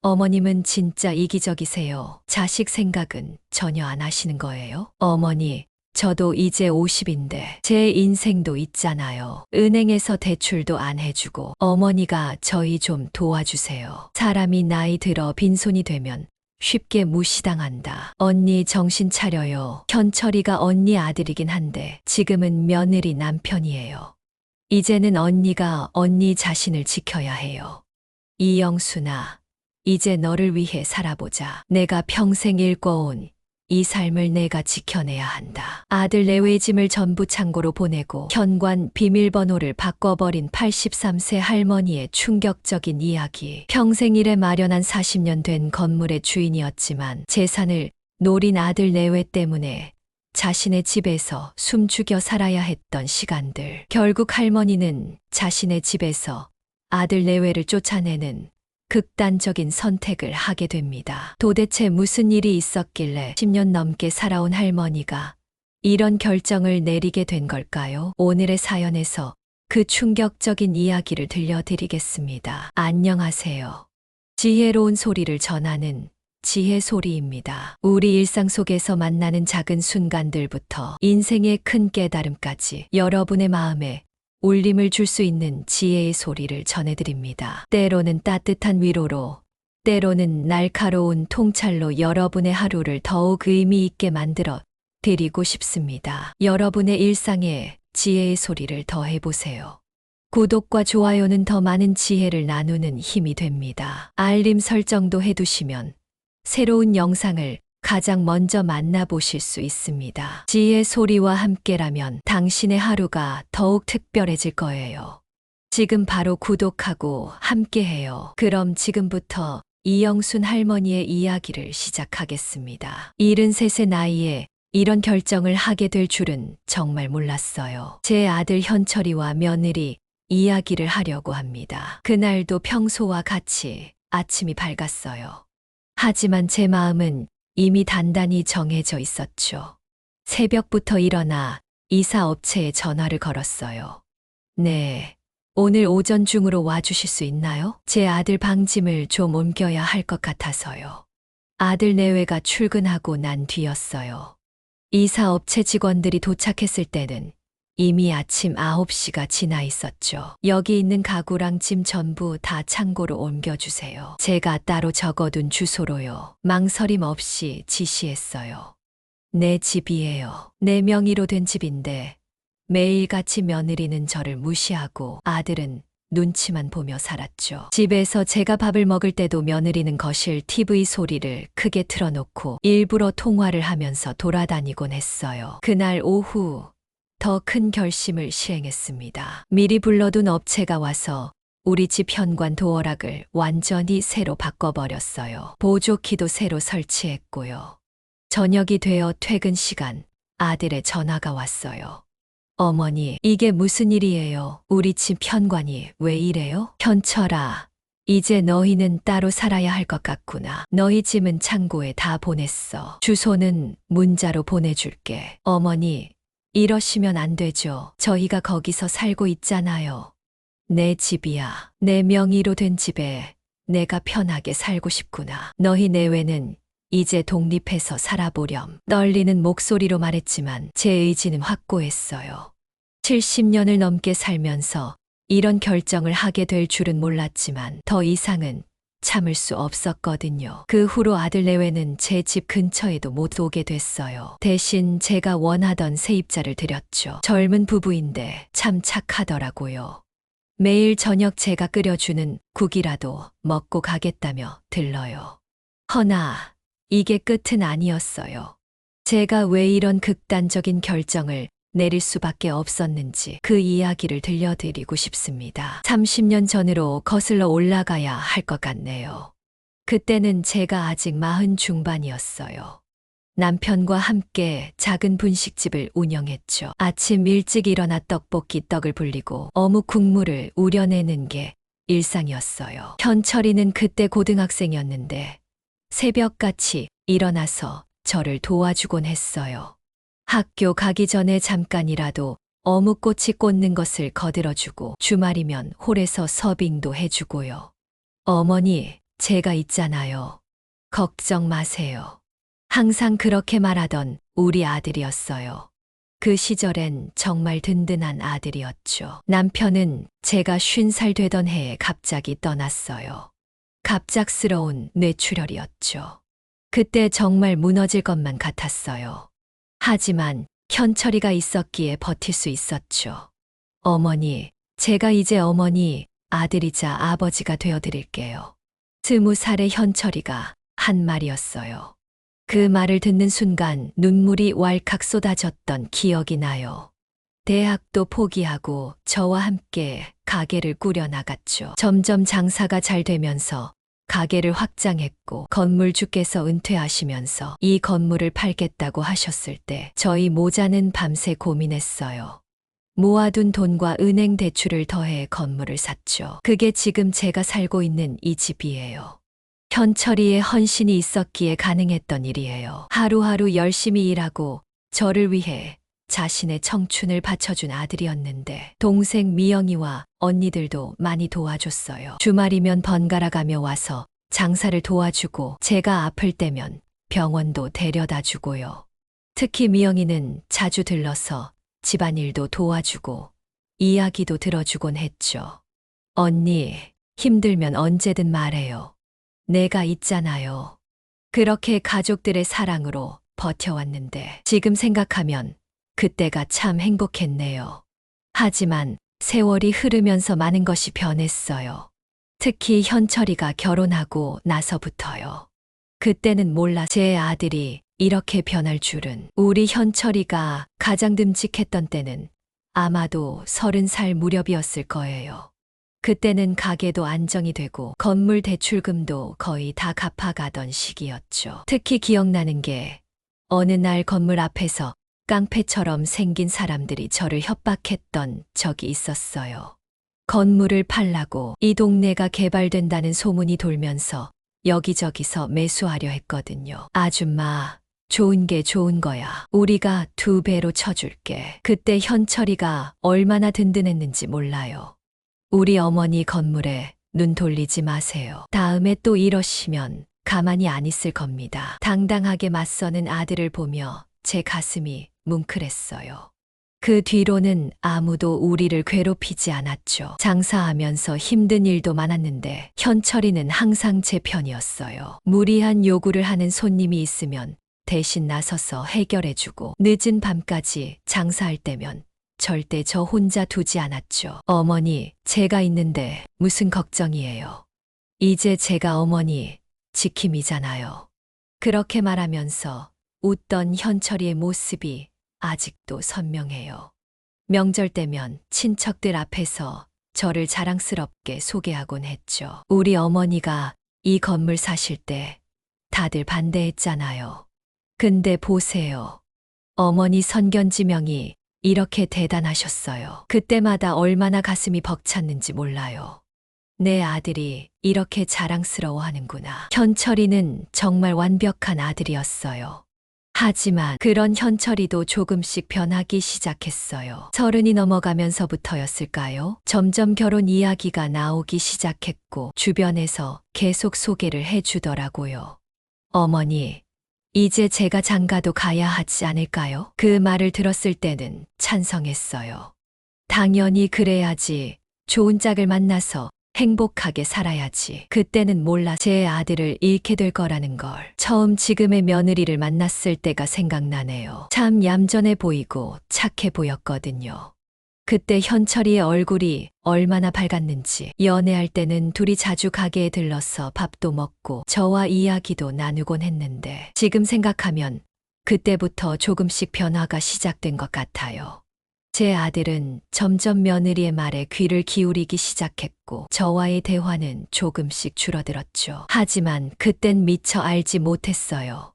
어머님은 진짜 이기적이세요. 자식 생각은 전혀 안 하시는 거예요? 어머니, 저도 이제 50인데 제 인생도 있잖아요. 은행에서 대출도 안 해주고 어머니가 저희 좀 도와주세요. 사람이 나이 들어 빈손이 되면 쉽게 무시당한다. 언니 정신 차려요. 현철이가 언니 아들이긴 한데 지금은 며느리 남편이에요. 이제는 언니가 언니 자신을 지켜야 해요. 이영순아, 이제 너를 위해 살아보자. 내가 평생 일궈온 이 삶을 내가 지켜내야 한다. 아들 내외짐을 전부 창고로 보내고 현관 비밀번호를 바꿔버린 83세 할머니의 충격적인 이야기. 평생 일에 마련한 40년 된 건물의 주인이었지만 재산을 노린 아들 내외 때문에 자신의 집에서 숨죽여 살아야 했던 시간들. 결국 할머니는 자신의 집에서 아들 내외를 쫓아내는 극단적인 선택을 하게 됩니다. 도대체 무슨 일이 있었길래 10년 넘게 살아온 할머니가 이런 결정을 내리게 된 걸까요? 오늘의 사연에서 그 충격적인 이야기를 들려드리겠습니다. 안녕하세요. 지혜로운 소리를 전하는 지혜 소리입니다. 우리 일상 속에서 만나는 작은 순간들부터 인생의 큰 깨달음까지 여러분의 마음에 울림을 줄 수 있는 지혜의 소리를 전해드립니다. 때로는 따뜻한 위로로, 때로는 날카로운 통찰로 여러분의 하루를 더욱 의미 있게 만들어 드리고 싶습니다. 여러분의 일상에 지혜의 소리를 더해보세요. 구독과 좋아요는 더 많은 지혜를 나누는 힘이 됩니다. 알림 설정도 해두시면 새로운 영상을 가장 먼저 만나보실 수 있습니다. 지혜의 소리와 함께라면 당신의 하루가 더욱 특별해질 거예요. 지금 바로 구독하고 함께해요. 그럼 지금부터 이영순 할머니의 이야기를 시작하겠습니다. 73의 나이에 이런 결정을 하게 될 줄은 정말 몰랐어요. 제 아들 현철이와 며느리 이야기를 하려고 합니다. 그날도 평소와 같이 아침이 밝았어요. 하지만 제 마음은 이미 단단히 정해져 있었죠. 새벽부터 일어나 이사업체에 전화를 걸었어요. 네, 오늘 오전 중으로 와주실 수 있나요? 제 아들 방짐을 좀 옮겨야 할 것 같아서요. 아들 내외가 출근하고 난 뒤였어요. 이사업체 직원들이 도착했을 때는 이미 아침 9시가 지나 있었죠. 여기 있는 가구랑 짐 전부 다 창고로 옮겨주세요. 제가 따로 적어둔 주소로요. 망설임 없이 지시했어요. 내 집이에요. 내 명의로 된 집인데 매일같이 며느리는 저를 무시하고 아들은 눈치만 보며 살았죠. 집에서 제가 밥을 먹을 때도 며느리는 거실 TV 소리를 크게 틀어놓고 일부러 통화를 하면서 돌아다니곤 했어요. 그날 오후 더 큰 결심을 시행했습니다. 미리 불러둔 업체가 와서 우리 집 현관 도어락을 완전히 새로 바꿔버렸어요. 보조키도 새로 설치했고요. 저녁이 되어 퇴근 시간, 아들의 전화가 왔어요. 어머니, 이게 무슨 일이에요? 우리 집 현관이 왜 이래요? 현철아, 이제 너희는 따로 살아야 할 것 같구나. 너희 짐은 창고에 다 보냈어. 주소는 문자로 보내줄게. 어머니, 이러시면 안 되죠. 저희가 거기서 살고 있잖아요. 내 집이야. 내 명의로 된 집에 내가 편하게 살고 싶구나. 너희 내외는 이제 독립해서 살아보렴. 떨리는 목소리로 말했지만 제 의지는 확고했어요. 70년을 넘게 살면서 이런 결정을 하게 될 줄은 몰랐지만 더 이상은 참을 수 없었거든요. 그 후로 아들 내외는 제 집 근처에도 못 오게 됐어요. 대신 제가 원하던 세입자를 들였죠. 젊은 부부인데 참 착하더라고요. 매일 저녁 제가 끓여주는 국이라도 먹고 가겠다며 들러요. 허나 이게 끝은 아니었어요. 제가 왜 이런 극단적인 결정을 내릴 수밖에 없었는지 그 이야기를 들려드리고 싶습니다. 30년 전으로 거슬러 올라가야 할 것 같네요. 그때는 제가 아직 40 중반이었어요. 남편과 함께 작은 분식집을 운영했죠. 아침 일찍 일어나 떡볶이 떡을 불리고 어묵 국물을 우려내는 게 일상이었어요. 현철이는 그때 고등학생이었는데 새벽같이 일어나서 저를 도와주곤 했어요. 학교 가기 전에 잠깐이라도 어묵꼬치 꽂는 것을 거들어주고 주말이면 홀에서 서빙도 해주고요. 어머니, 제가 있잖아요. 걱정 마세요. 항상 그렇게 말하던 우리 아들이었어요. 그 시절엔 정말 든든한 아들이었죠. 남편은 제가 50살 되던 해에 갑자기 떠났어요. 갑작스러운 뇌출혈이었죠. 그때 정말 무너질 것만 같았어요. 하지만 현철이가 있었기에 버틸 수 있었죠. 어머니, 제가 이제 어머니, 아들이자 아버지가 되어드릴게요. 20살의 현철이가 한 말이었어요. 그 말을 듣는 순간 눈물이 왈칵 쏟아졌던 기억이 나요. 대학도 포기하고 저와 함께 가게를 꾸려나갔죠. 점점 장사가 잘 되면서 가게를 확장했고 건물주께서 은퇴하시면서 이 건물을 팔겠다고 하셨을 때 저희 모자는 밤새 고민했어요. 모아둔 돈과 은행 대출을 더해 건물을 샀죠. 그게 지금 제가 살고 있는 이 집이에요. 현철이의 헌신이 있었기에 가능했던 일이에요. 하루하루 열심히 일하고 저를 위해 자신의 청춘을 바쳐준 아들이었는데 동생 미영이와 언니들도 많이 도와줬어요. 주말이면 번갈아 가며 와서 장사를 도와주고 제가 아플 때면 병원도 데려다 주고요. 특히 미영이는 자주 들러서 집안일도 도와주고 이야기도 들어주곤 했죠. 언니, 힘들면 언제든 말해요. 내가 있잖아요. 그렇게 가족들의 사랑으로 버텨왔는데 지금 생각하면 그때가 참 행복했네요. 하지만 세월이 흐르면서 많은 것이 변했어요. 특히 현철이가 결혼하고 나서부터요. 그때는 몰라 제 아들이 이렇게 변할 줄은. 우리 현철이가 가장 듬직했던 때는 아마도 30살 무렵이었을 거예요. 그때는 가게도 안정이 되고 건물 대출금도 거의 다 갚아가던 시기였죠. 특히 기억나는 게 어느 날 건물 앞에서 깡패처럼 생긴 사람들이 저를 협박했던 적이 있었어요. 건물을 팔라고 이 동네가 개발된다는 소문이 돌면서 여기저기서 매수하려 했거든요. 아줌마, 좋은 게 좋은 거야. 우리가 2배로 쳐줄게. 그때 현철이가 얼마나 든든했는지 몰라요. 우리 어머니 건물에 눈 돌리지 마세요. 다음에 또 이러시면 가만히 안 있을 겁니다. 당당하게 맞서는 아들을 보며 제 가슴이 뭉클했어요. 그 뒤로는 아무도 우리를 괴롭히지 않았죠. 장사하면서 힘든 일도 많았는데 현철이는 항상 제 편이었어요. 무리한 요구를 하는 손님이 있으면 대신 나서서 해결해주고 늦은 밤까지 장사할 때면 절대 저 혼자 두지 않았죠. 어머니, 제가 있는데 무슨 걱정이에요. 이제 제가 어머니 지킴이잖아요. 그렇게 말하면서 웃던 현철이의 모습이 아직도 선명해요. 명절 때면 친척들 앞에서 저를 자랑스럽게 소개하곤 했죠. 우리 어머니가 이 건물 사실 때 다들 반대했잖아요. 근데 보세요. 어머니 선견지명이 이렇게 대단하셨어요. 그때마다 얼마나 가슴이 벅찼는지 몰라요. 내 아들이 이렇게 자랑스러워하는구나. 현철이는 정말 완벽한 아들이었어요. 하지만 그런 현철이도 조금씩 변하기 시작했어요. 30이 넘어가면서부터였을까요? 점점 결혼 이야기가 나오기 시작했고 주변에서 계속 소개를 해주더라고요. 어머니, 이제 제가 장가도 가야 하지 않을까요? 그 말을 들었을 때는 찬성했어요. 당연히 그래야지. 좋은 짝을 만나서 행복하게 살아야지. 그때는 몰라 제 아들을 잃게 될 거라는 걸. 처음 지금의 며느리를 만났을 때가 생각나네요. 참 얌전해 보이고 착해 보였거든요. 그때 현철이의 얼굴이 얼마나 밝았는지. 연애할 때는 둘이 자주 가게에 들러서 밥도 먹고 저와 이야기도 나누곤 했는데 지금 생각하면 그때부터 조금씩 변화가 시작된 것 같아요. 제 아들은 점점 며느리의 말에 귀를 기울이기 시작했고 저와의 대화는 조금씩 줄어들었죠. 하지만 그땐 미처 알지 못했어요.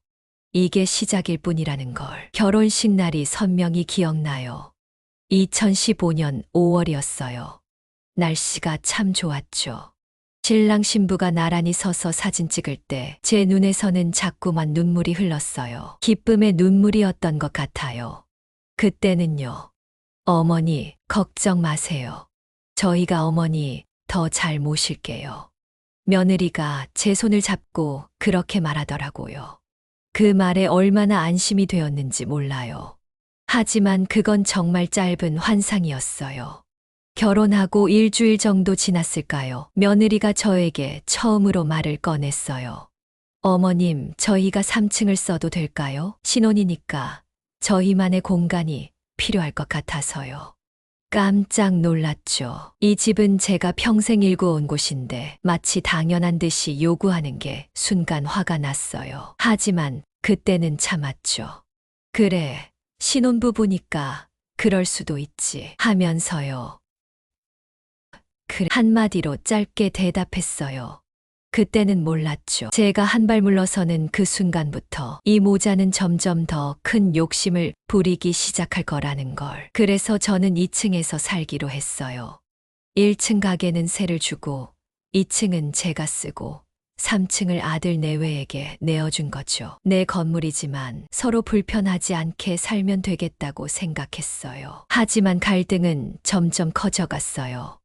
이게 시작일 뿐이라는 걸. 결혼식 날이 선명히 기억나요. 2015년 5월이었어요. 날씨가 참 좋았죠. 신랑 신부가 나란히 서서 사진 찍을 때 제 눈에서는 자꾸만 눈물이 흘렀어요. 기쁨의 눈물이었던 것 같아요. 그때는요. 어머니, 걱정 마세요. 저희가 어머니 더 잘 모실게요. 며느리가 제 손을 잡고 그렇게 말하더라고요. 그 말에 얼마나 안심이 되었는지 몰라요. 하지만 그건 정말 짧은 환상이었어요. 결혼하고 일주일 정도 지났을까요? 며느리가 저에게 처음으로 말을 꺼냈어요. 어머님, 저희가 3층을 써도 될까요? 신혼이니까 저희만의 공간이 필요할 것 같아서요. 깜짝 놀랐죠. 이 집은 제가 평생 일구어온 곳인데 마치 당연한 듯이 요구하는 게 순간 화가 났어요. 하지만 그때는 참았죠. 그래, 신혼부부니까 그럴 수도 있지 하면서요. 그래, 한마디로 짧게 대답했어요. 그때는 몰랐죠. 제가 한 발 물러서는 그 순간부터 이 모자는 점점 더 큰 욕심을 부리기 시작할 거라는 걸. 그래서 저는 2층에서 살기로 했어요. 1층 가게는 세를 주고 2층은 제가 쓰고 3층을 아들 내외에게 내어준 거죠. 내 건물이지만 서로 불편하지 않게 살면 되겠다고 생각했어요. 하지만 갈등은 점점 커져갔어요.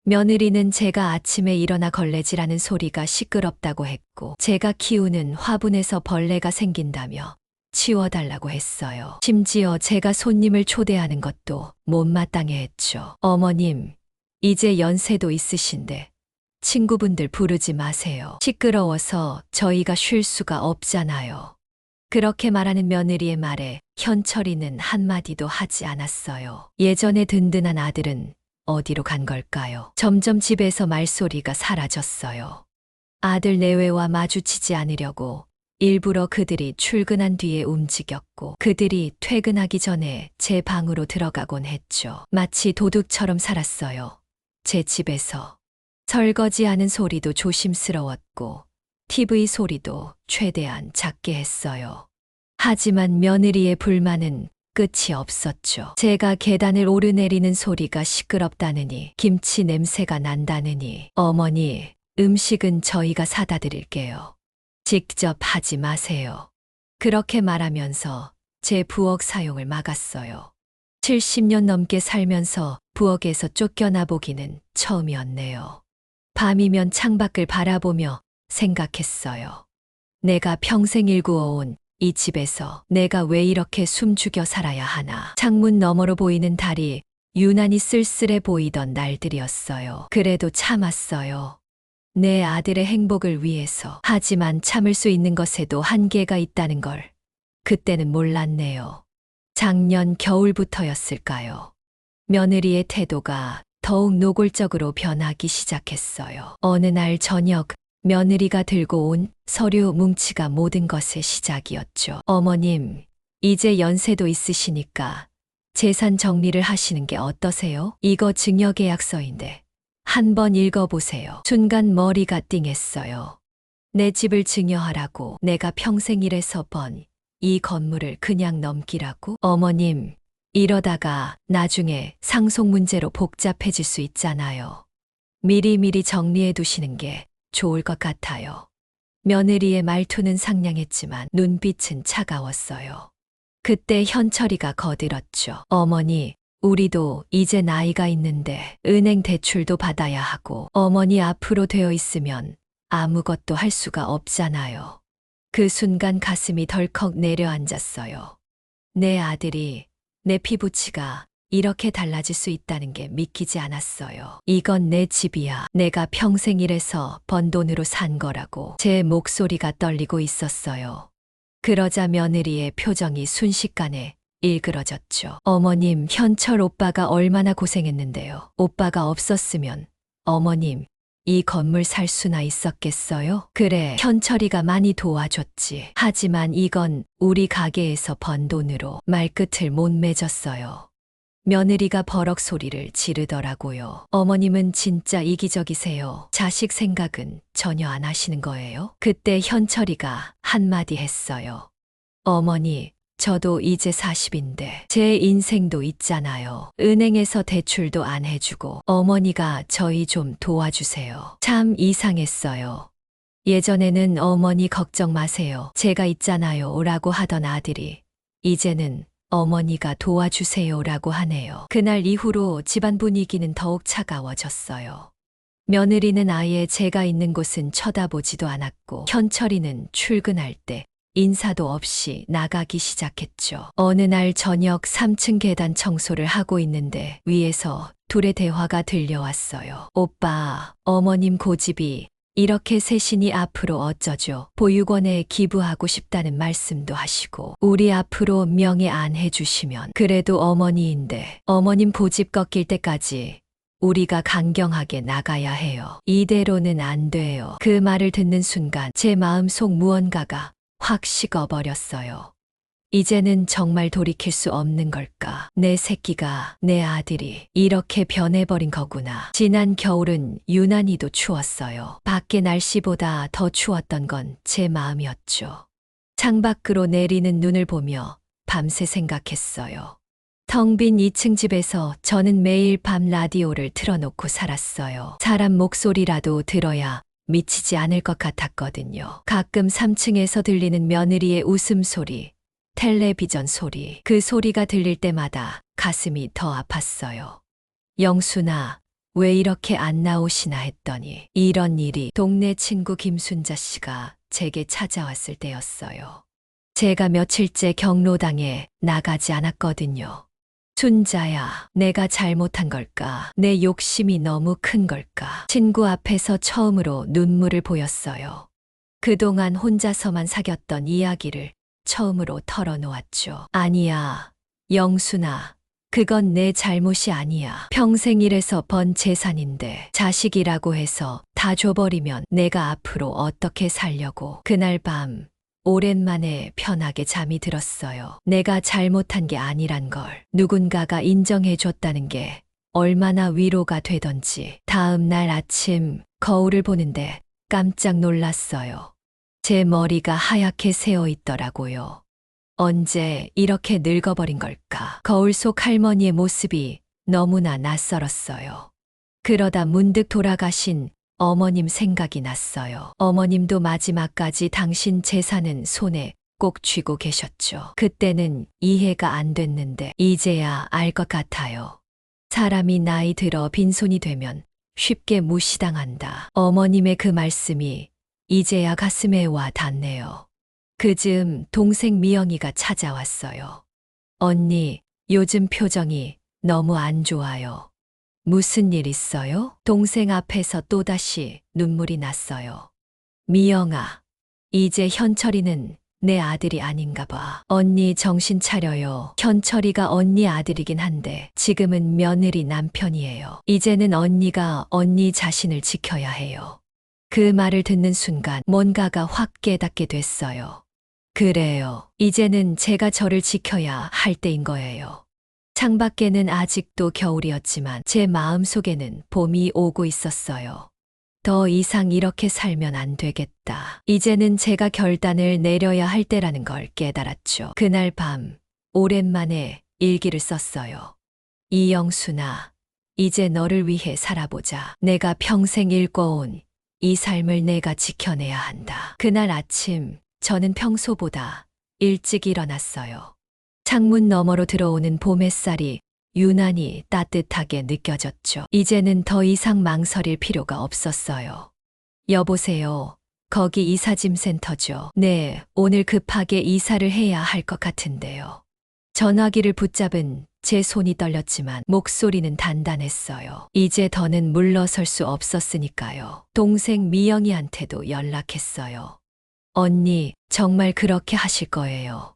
며느리는 제가 아침에 일어나 걸레질하는 소리가 시끄럽다고 했고, 제가 키우는 화분에서 벌레가 생긴다며 치워달라고 했어요. 심지어 제가 손님을 초대하는 것도 못마땅해 했죠. 어머님, 이제 연세도 있으신데 친구분들 부르지 마세요. 시끄러워서 저희가 쉴 수가 없잖아요. 그렇게 말하는 며느리의 말에 현철이는 한마디도 하지 않았어요. 예전에 든든한 아들은 어디로 간 걸까요? 점점 집에서 말소리가 사라졌어요. 아들 내외와 마주치지 않으려고 일부러 그들이 출근한 뒤에 움직였고, 그들이 퇴근하기 전에 제 방으로 들어가곤 했죠. 마치 도둑처럼 살았어요. 제 집에서. 설거지하는 소리도 조심스러웠고, TV 소리도 최대한 작게 했어요. 하지만 며느리의 불만은 끝이 없었죠. 제가 계단을 오르내리는 소리가 시끄럽다느니, 김치 냄새가 난다느니, 어머니, 음식은 저희가 사다 드릴게요. 직접 하지 마세요. 그렇게 말하면서 제 부엌 사용을 막았어요. 70년 넘게 살면서 부엌에서 쫓겨나 보기는 처음이었네요. 밤이면 창밖을 바라보며 생각했어요. 내가 평생 일구어온 이 집에서 내가 왜 이렇게 숨죽여 살아야 하나. 창문 너머로 보이는 달이 유난히 쓸쓸해 보이던 날들이었어요. 그래도 참았어요. 내 아들의 행복을 위해서. 하지만 참을 수 있는 것에도 한계가 있다는 걸 그때는 몰랐네요. 작년 겨울부터였을까요? 며느리의 태도가 더욱 노골적으로 변하기 시작했어요. 어느 날 저녁, 며느리가 들고 온 서류 뭉치가 모든 것의 시작이었죠. 어머님, 이제 연세도 있으시니까 재산 정리를 하시는 게 어떠세요? 이거 증여계약서인데 한번 읽어보세요. 순간 머리가 띵했어요. 내 집을 증여하라고, 내가 평생 일해서 번 이 건물을 그냥 넘기라고? 어머님, 이러다가 나중에 상속 문제로 복잡해질 수 있잖아요. 미리미리 정리해 두시는 게 좋을 것 같아요. 며느리의 말투는 상냥했지만 눈빛은 차가웠어요. 그때 현철이가 거들었죠. 어머니, 우리도 이제 나이가 있는데 은행 대출도 받아야 하고, 어머니 앞으로 되어 있으면 아무것도 할 수가 없잖아요. 그 순간 가슴이 덜컥 내려앉았어요. 내 아들이, 내 피부치가 이렇게 달라질 수 있다는 게 믿기지 않았어요. 이건 내 집이야. 내가 평생 일해서 번 돈으로 산 거라고. 제 목소리가 떨리고 있었어요. 그러자 며느리의 표정이 순식간에 일그러졌죠. 어머님, 현철 오빠가 얼마나 고생했는데요. 오빠가 없었으면 어머님, 이 건물 살 수나 있었겠어요? 그래, 현철이가 많이 도와줬지. 하지만 이건 우리 가게에서 번 돈으로. 말끝을 못 맺었어요. 며느리가 버럭 소리를 지르더라고요. 어머님은 진짜 이기적이세요. 자식 생각은 전혀 안 하시는 거예요? 그때 현철이가 한마디 했어요. 어머니, 저도 이제 40인데 제 인생도 있잖아요. 은행에서 대출도 안 해주고, 어머니가 저희 좀 도와주세요. 참 이상했어요. 예전에는 어머니 걱정 마세요. 제가 있잖아요. 라고 하던 아들이 이제는 어머니가 도와주세요. 라고 하네요. 그날 이후로 집안 분위기는 더욱 차가워졌어요. 며느리는 아예 제가 있는 곳은 쳐다보지도 않았고 현철이는 출근할 때 인사도 없이 나가기 시작했죠. 어느 날 저녁 3층 계단 청소를 하고 있는데 위에서 둘의 대화가 들려왔어요. 오빠, 어머님 고집이 이렇게 셋이니 앞으로 어쩌죠? 보육원에 기부하고 싶다는 말씀도 하시고 우리 앞으로 명예 안 해주시면 그래도 어머니인데 어머님 고집 꺾일 때까지 우리가 강경하게 나가야 해요. 이대로는 안 돼요. 그 말을 듣는 순간 제 마음속 무언가가 확 식어버렸어요. 이제는 정말 돌이킬 수 없는 걸까? 내 새끼가, 내 아들이 이렇게 변해버린 거구나. 지난 겨울은 유난히도 추웠어요. 밖에 날씨보다 더 추웠던 건 제 마음이었죠. 창밖으로 내리는 눈을 보며 밤새 생각했어요. 텅 빈 2층 집에서 저는 매일 밤 라디오를 틀어놓고 살았어요. 사람 목소리라도 들어야 미치지 않을 것 같았거든요. 가끔 3층에서 들리는 며느리의 웃음소리, 텔레비전 소리, 그 소리가 들릴 때마다 가슴이 더 아팠어요. 영순아, 왜 이렇게 안 나오시나 했더니 이런 일이 동네 친구 김순자 씨가 제게 찾아왔을 때였어요. 제가 며칠째 경로당에 나가지 않았거든요. 순자야, 내가 잘못한 걸까? 내 욕심이 너무 큰 걸까? 친구 앞에서 처음으로 눈물을 보였어요. 그동안 혼자서만 사귀었던 이야기를 처음으로 털어놓았죠. 아니야, 영순아. 그건 내 잘못이 아니야. 평생 일해서 번 재산인데 자식이라고 해서 다 줘버리면 내가 앞으로 어떻게 살려고. 그날 밤 오랜만에 편하게 잠이 들었어요. 내가 잘못한 게 아니란 걸 누군가가 인정해 줬다는 게 얼마나 위로가 되던지. 다음 날 아침 거울을 보는데 깜짝 놀랐어요. 제 머리가 하얗게 새어 있더라고요. 언제 이렇게 늙어버린 걸까? 거울 속 할머니의 모습이 너무나 낯설었어요. 그러다 문득 돌아가신 어머님 생각이 났어요. 어머님도 마지막까지 당신 재산은 손에 꼭 쥐고 계셨죠. 그때는 이해가 안 됐는데 이제야 알 것 같아요. 사람이 나이 들어 빈손이 되면 쉽게 무시당한다. 어머님의 그 말씀이 이제야 가슴에 와 닿네요. 그즈음 동생 미영이가 찾아왔어요. 언니, 요즘 표정이 너무 안 좋아요. 무슨 일 있어요? 동생 앞에서 또다시 눈물이 났어요. 미영아, 이제 현철이는 내 아들이 아닌가 봐. 언니 정신 차려요. 현철이가 언니 아들이긴 한데 지금은 며느리 남편이에요. 이제는 언니가 언니 자신을 지켜야 해요. 그 말을 듣는 순간 뭔가가 확 깨닫게 됐어요. 그래요. 이제는 제가 저를 지켜야 할 때인 거예요. 창밖에는 아직도 겨울이었지만 제 마음속에는 봄이 오고 있었어요. 더 이상 이렇게 살면 안 되겠다. 이제는 제가 결단을 내려야 할 때라는 걸 깨달았죠. 그날 밤 오랜만에 일기를 썼어요. 이영순아, 이제 너를 위해 살아보자. 내가 평생 일궈온 이 삶을 내가 지켜내야 한다. 그날 아침 저는 평소보다 일찍 일어났어요. 창문 너머로 들어오는 봄 햇살이 유난히 따뜻하게 느껴졌죠. 이제는 더 이상 망설일 필요가 없었어요. 여보세요. 거기 이사짐센터죠. 네, 오늘 급하게 이사를 해야 할 것 같은데요. 전화기를 붙잡은 제 손이 떨렸지만 목소리는 단단했어요. 이제 더는 물러설 수 없었으니까요. 동생 미영이한테도 연락했어요. 언니, 정말 그렇게 하실 거예요?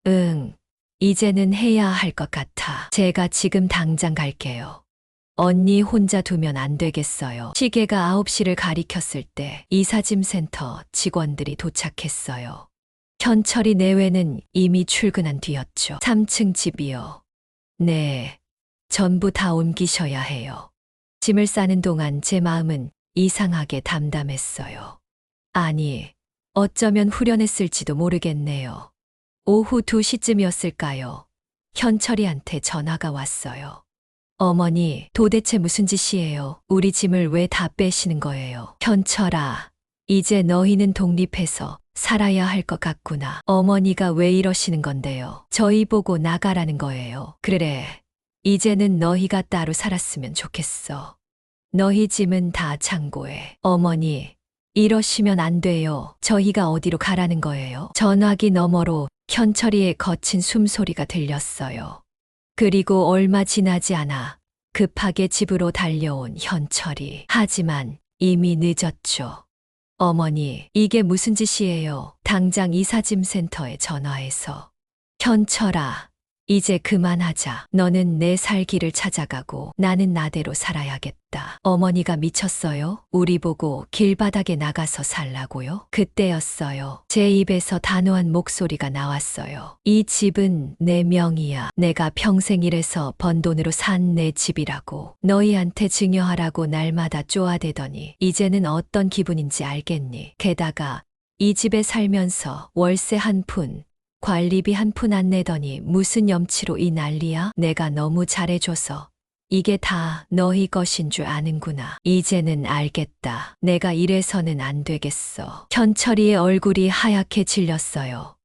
응. 이제는 해야 할 것 같아. 제가 지금 당장 갈게요. 언니 혼자 두면 안 되겠어요. 시계가 9시를 가리켰을 때 이사짐센터 직원들이 도착했어요. 현철이 내외는 이미 출근한 뒤였죠. 3층 집이요. 네, 전부 다 옮기셔야 해요. 짐을 싸는 동안 제 마음은 이상하게 담담했어요. 아니, 어쩌면 후련했을지도 모르겠네요. 오후 2시쯤이었을까요? 현철이한테 전화가 왔어요. 어머니, 도대체 무슨 짓이에요? 우리 짐을 왜 다 빼시는 거예요? 현철아, 이제 너희는 독립해서 살아야 할 것 같구나. 어머니가 왜 이러시는 건데요? 저희 보고 나가라는 거예요. 그래, 이제는 너희가 따로 살았으면 좋겠어. 너희 짐은 다 창고에. 어머니, 이러시면 안 돼요. 저희가 어디로 가라는 거예요? 전화기 너머로 현철이의 거친 숨소리가 들렸어요. 그리고 얼마 지나지 않아 급하게 집으로 달려온 현철이. 하지만 이미 늦었죠. 어머니, 이게 무슨 짓이에요? 당장 이사짐센터에 전화해서. 현철아, 이제 그만하자. 너는 내 살 길을 찾아가고 나는 나대로 살아야겠다. 어머니가 미쳤어요? 우리 보고 길바닥에 나가서 살라고요? 그때였어요. 제 입에서 단호한 목소리가 나왔어요. 이 집은 내 명의야. 내가 평생 일해서 번 돈으로 산 내 집이라고. 너희한테 증여하라고 날마다 쪼아대더니 이제는 어떤 기분인지 알겠니? 게다가 이 집에 살면서 월세 한 푼, 관리비 한 푼 안 내더니 무슨 염치로 이 난리야? 내가 너무 잘해줘서 이게 다 너희 것인 줄 아는구나. 이제는 알겠다. 내가 이래서는 안 되겠어. 현철이의 얼굴이 하얗게 질렸어요.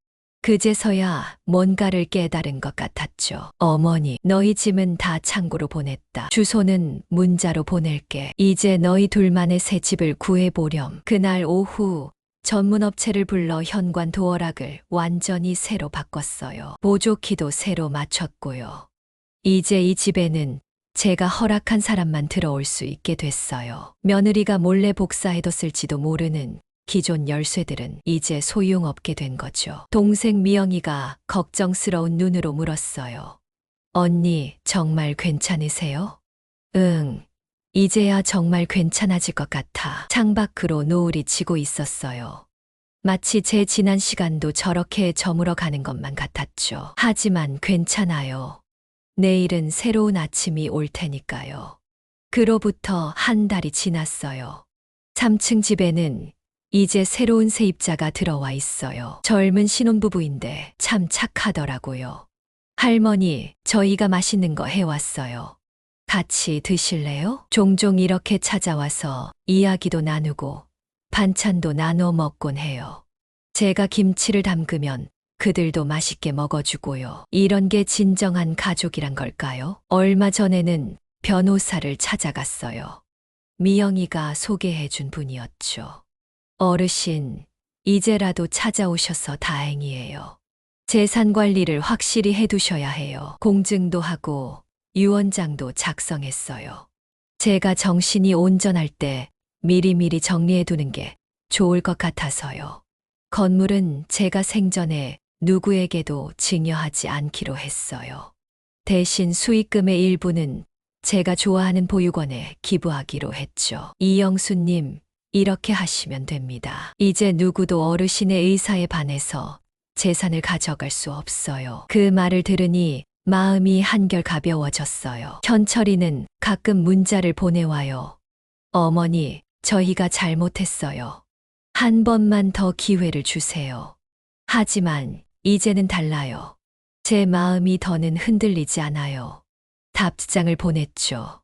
그제서야 뭔가를 깨달은 것 같았죠. 어머니, 너희 짐은 다 창고로 보냈다. 주소는 문자로 보낼게. 이제 너희 둘만의 새 집을 구해보렴. 그날 오후 전문업체를 불러 현관 도어락을 완전히 새로 바꿨어요. 보조키도 새로 맞췄고요. 이제 이 집에는 제가 허락한 사람만 들어올 수 있게 됐어요. 며느리가 몰래 복사해뒀을지도 모르는 기존 열쇠들은 이제 소용없게 된 거죠. 동생 미영이가 걱정스러운 눈으로 물었어요. 언니, 정말 괜찮으세요? 응. 이제야 정말 괜찮아질 것 같아. 창밖으로 노을이 지고 있었어요. 마치 제 지난 시간도 저렇게 저물어 가는 것만 같았죠. 하지만 괜찮아요. 내일은 새로운 아침이 올 테니까요. 그로부터 한 달이 지났어요. 3층 집에는 이제 새로운 세입자가 들어와 있어요. 젊은 신혼부부인데 참 착하더라고요. 할머니, 저희가 맛있는 거 해왔어요. 같이 드실래요? 종종 이렇게 찾아와서 이야기도 나누고 반찬도 나눠 먹곤 해요. 제가 김치를 담그면 그들도 맛있게 먹어주고요. 이런 게 진정한 가족이란 걸까요? 얼마 전에는 변호사를 찾아갔어요. 미영이가 소개해준 분이었죠. 어르신, 이제라도 찾아오셔서 다행이에요. 재산 관리를 확실히 해두셔야 해요. 공증도 하고 유언장도 작성했어요. 제가 정신이 온전할 때 미리미리 정리해두는 게 좋을 것 같아서요. 건물은 제가 생전에 누구에게도 증여하지 않기로 했어요. 대신 수익금의 일부는 제가 좋아하는 보육원에 기부하기로 했죠. 이영수님, 이렇게 하시면 됩니다. 이제 누구도 어르신의 의사에 반해서 재산을 가져갈 수 없어요. 그 말을 들으니 마음이 한결 가벼워졌어요. 현철이는 가끔 문자를 보내와요. 어머니, 저희가 잘못했어요. 한 번만 더 기회를 주세요. 하지만 이제는 달라요. 제 마음이 더는 흔들리지 않아요. 답장을 보냈죠.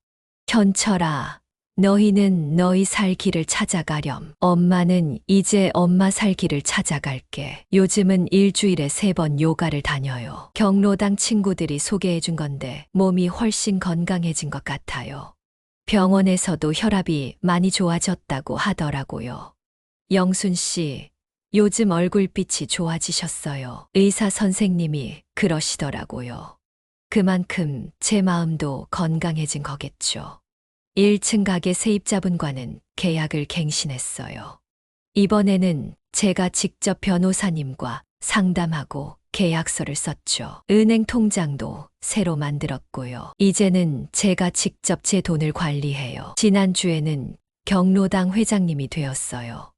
현철아, 너희는 너희 살 길을 찾아가렴. 엄마는 이제 엄마 살 길을 찾아갈게. 요즘은 일주일에 3번 요가를 다녀요. 경로당 친구들이 소개해준 건데 몸이 훨씬 건강해진 것 같아요. 병원에서도 혈압이 많이 좋아졌다고 하더라고요. 영순 씨, 요즘 얼굴빛이 좋아지셨어요. 의사 선생님이 그러시더라고요. 그만큼 제 마음도 건강해진 거겠죠. 1층 가게 세입자분과는 계약을 갱신했어요. 이번에는 제가 직접 변호사님과 상담하고 계약서를 썼죠. 은행 통장도 새로 만들었고요. 이제는 제가 직접 제 돈을 관리해요. 지난주에는 경로당 회장님이 되었어요.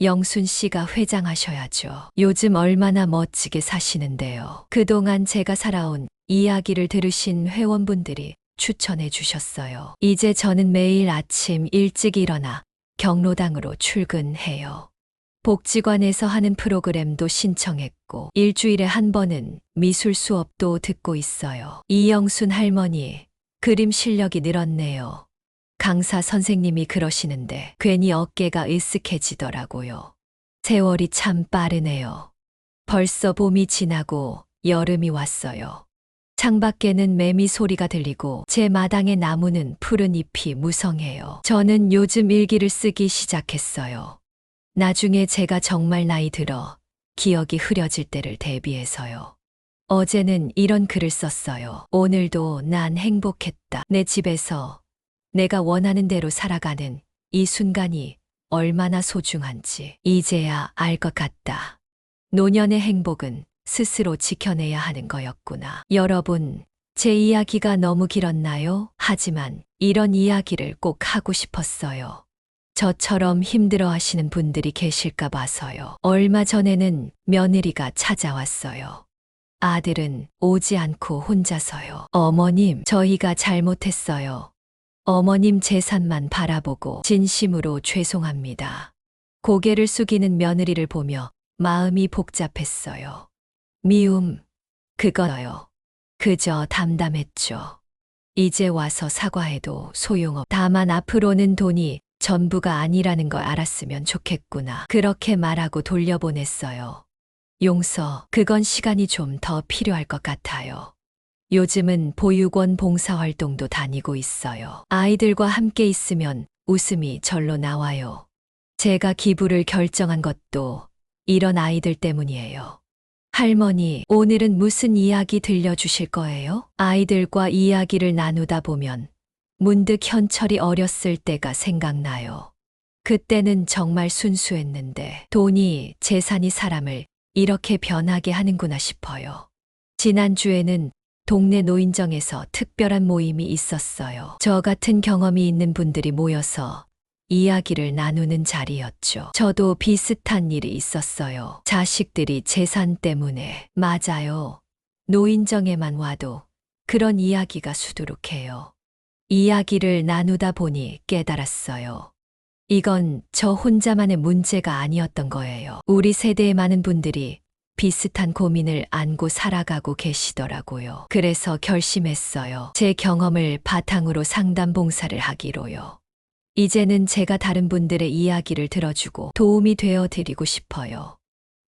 영순 씨가 회장하셔야죠. 요즘 얼마나 멋지게 사시는데요. 그동안 제가 살아온 이야기를 들으신 회원분들이 추천해 주셨어요. 이제 저는 매일 아침 일찍 일어나 경로당으로 출근해요. 복지관에서 하는 프로그램도 신청했고 일주일에 한 번은 미술 수업도 듣고 있어요. 이영순 할머니, 그림 실력이 늘었네요. 강사 선생님이 그러시는데 괜히 어깨가 으쓱해지더라고요. 세월이 참 빠르네요. 벌써 봄이 지나고 여름이 왔어요. 창밖에는 매미 소리가 들리고 제 마당의 나무는 푸른 잎이 무성해요. 저는 요즘 일기를 쓰기 시작했어요. 나중에 제가 정말 나이 들어 기억이 흐려질 때를 대비해서요. 어제는 이런 글을 썼어요. 오늘도 난 행복했다. 내 집에서 내가 원하는 대로 살아가는 이 순간이 얼마나 소중한지 이제야 알 것 같다. 노년의 행복은 스스로 지켜내야 하는 거였구나. 여러분, 제 이야기가 너무 길었나요? 하지만 이런 이야기를 꼭 하고 싶었어요. 저처럼 힘들어 하시는 분들이 계실까 봐서요. 얼마 전에는 며느리가 찾아왔어요. 아들은 오지 않고 혼자서요. 어머님, 저희가 잘못했어요. 어머님 재산만 바라보고 진심으로 죄송합니다. 고개를 숙이는 며느리를 보며 마음이 복잡했어요. 미움, 그거요. 그저 담담했죠. 이제 와서 사과해도 소용없. 다만 앞으로는 돈이 전부가 아니라는 걸 알았으면 좋겠구나. 그렇게 말하고 돌려보냈어요. 용서, 그건 시간이 좀 더 필요할 것 같아요. 요즘은 보육원 봉사활동도 다니고 있어요. 아이들과 함께 있으면 웃음이 절로 나와요. 제가 기부를 결정한 것도 이런 아이들 때문이에요. 할머니, 오늘은 무슨 이야기 들려주실 거예요? 아이들과 이야기를 나누다 보면 문득 현철이 어렸을 때가 생각나요. 그때는 정말 순수했는데 돈이, 재산이 사람을 이렇게 변하게 하는구나 싶어요. 지난주에는 동네 노인정에서 특별한 모임이 있었어요. 저 같은 경험이 있는 분들이 모여서 이야기를 나누는 자리였죠. 저도 비슷한 일이 있었어요. 자식들이 재산 때문에. 맞아요. 노인정에만 와도 그런 이야기가 수두룩해요. 이야기를 나누다 보니 깨달았어요. 이건 저 혼자만의 문제가 아니었던 거예요. 우리 세대의 많은 분들이 비슷한 고민을 안고 살아가고 계시더라고요. 그래서 결심했어요. 제 경험을 바탕으로 상담 봉사를 하기로요. 이제는 제가 다른 분들의 이야기를 들어주고 도움이 되어 드리고 싶어요.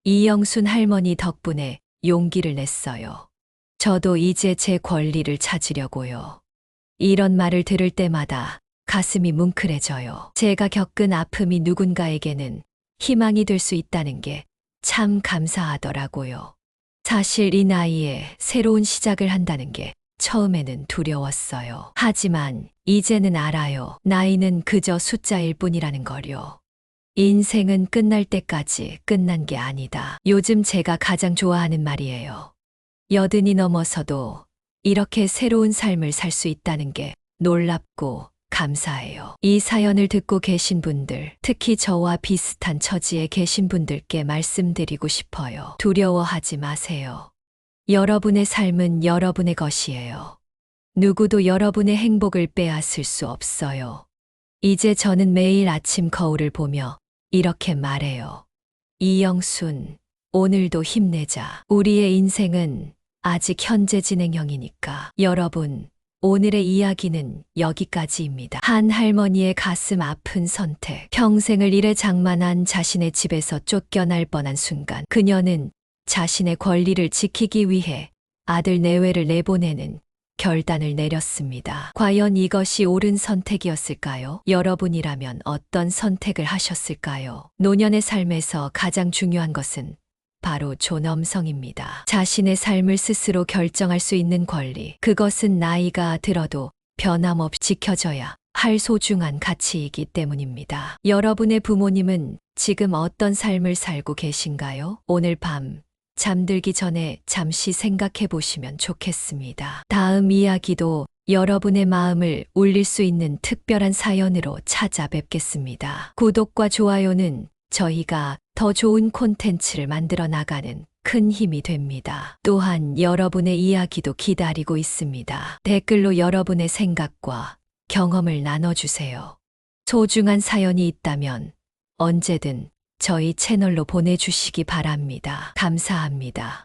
이영순 할머니 덕분에 용기를 냈어요. 저도 이제 제 권리를 찾으려고요. 이런 말을 들을 때마다 가슴이 뭉클해져요. 제가 겪은 아픔이 누군가에게는 희망이 될 수 있다는 게 참 감사하더라고요. 사실 이 나이에 새로운 시작을 한다는 게 처음에는 두려웠어요. 하지만 이제는 알아요. 나이는 그저 숫자일 뿐이라는 걸요. 인생은 끝날 때까지 끝난 게 아니다. 요즘 제가 가장 좋아하는 말이에요. 80이 넘어서도 이렇게 새로운 삶을 살 수 있다는 게 놀랍고 감사해요. 이 사연을 듣고 계신 분들, 특히 저와 비슷한 처지에 계신 분들께 말씀드리고 싶어요. 두려워하지 마세요. 여러분의 삶은 여러분의 것이에요. 누구도 여러분의 행복을 빼앗을 수 없어요. 이제 저는 매일 아침 거울을 보며 이렇게 말해요. 이영순, 오늘도 힘내자. 우리의 인생은 아직 현재 진행형이니까. 여러분, 오늘의 이야기는 여기까지입니다. 한 할머니의 가슴 아픈 선택. 평생을 일에 장만한 자신의 집에서 쫓겨날 뻔한 순간, 그녀는 자신의 권리를 지키기 위해 아들 내외를 내보내는 결단을 내렸습니다. 과연 이것이 옳은 선택이었을까요? 여러분이라면 어떤 선택을 하셨을까요? 노년의 삶에서 가장 중요한 것은 바로 존엄성입니다. 자신의 삶을 스스로 결정할 수 있는 권리. 그것은 나이가 들어도 변함없이 지켜져야 할 소중한 가치이기 때문입니다. 여러분의 부모님은 지금 어떤 삶을 살고 계신가요? 오늘 밤 잠들기 전에 잠시 생각해 보시면 좋겠습니다. 다음 이야기도 여러분의 마음을 울릴 수 있는 특별한 사연으로 찾아뵙겠습니다. 구독과 좋아요는 저희가 더 좋은 콘텐츠를 만들어 나가는 큰 힘이 됩니다. 또한 여러분의 이야기도 기다리고 있습니다. 댓글로 여러분의 생각과 경험을 나눠주세요. 소중한 사연이 있다면 언제든 저희 채널로 보내주시기 바랍니다. 감사합니다.